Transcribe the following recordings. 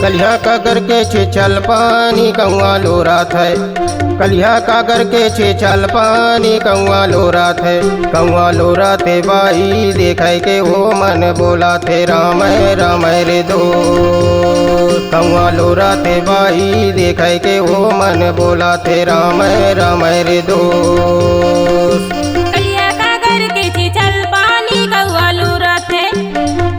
कलिया कागर के छेछल पानी कौआ लोरात है। कलिया कागर के छेछल पानी कौआ लोरात है। कौआ लोरात है बाई देखे के वो मन बोला थे राम राम रे दो। कौआ लोरात है बाई देखे के वो मन बोला थे राम राम रे दो। कलिया कागर के छेछल पानी कौआ लोरात है।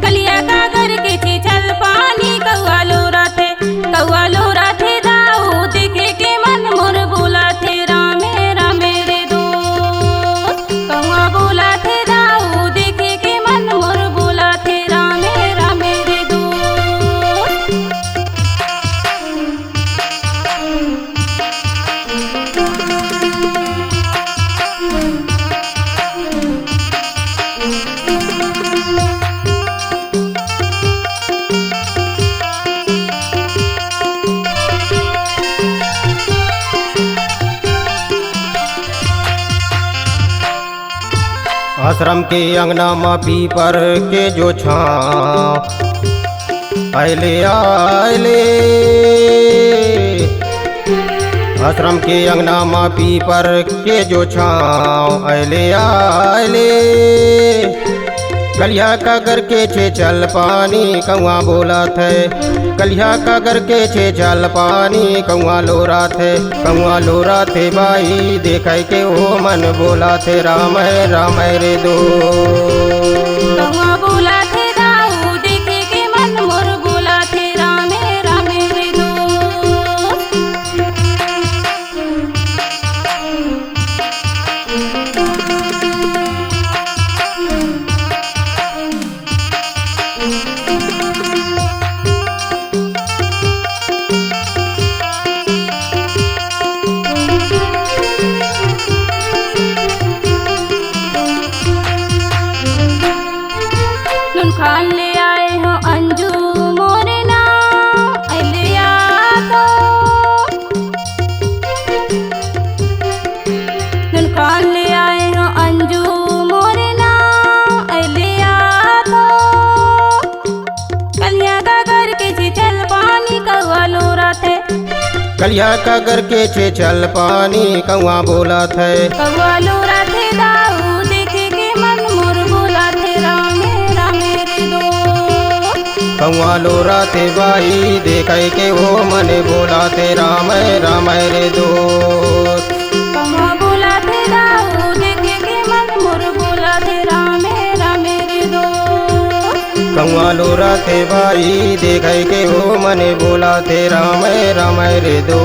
कलिया कागर के छेछल पानी कौआ लोरात है। कौआ लोरात है दाऊ देखे के मन मोर बोला थे राम राम रे दो। कौआ बोला थे दाऊ देखे के मन मोर बोला थे राम राम रे दो। आश्रम के अंगना में पीपर के जो छाँव आइले आइले। आश्रम के अंगना में पीपर के जो छाँव आइले आइले। कलिया कागर के छेछल पानी कौआ बोला थे। कलिया कागर के छेछल पानी कौआ लोरा थे। कौआ लोरा थे बाई देखे के वो मन बोला थे राम राम रे दो। कौआ बोला थे दाऊ देखे के मन मोर बोला थे राम राम रे दो। नुन खान ले आए हो अंजू मोरे नाम अले तो। नुन खान ले आए हो अंजू मोरे नाम अले तो। कलिया कागर के छेछल पानी कौआ लोरात है। कलिया कागर के छेछल पानी कौआ बोला थे। कौआ लोरात है दाऊ देखे के मन मोर बोला थे राम राम रे दो। कौआ लोरा थे बाई देखे के वो मन बोला थे राम राम रे दो। कौआ बोला थे दाऊ देखे के मन मोर बोला थे राम राम रे दो। कौआ लोरा थे बाई देखे के वो मन बोला थे राम राम रे दो।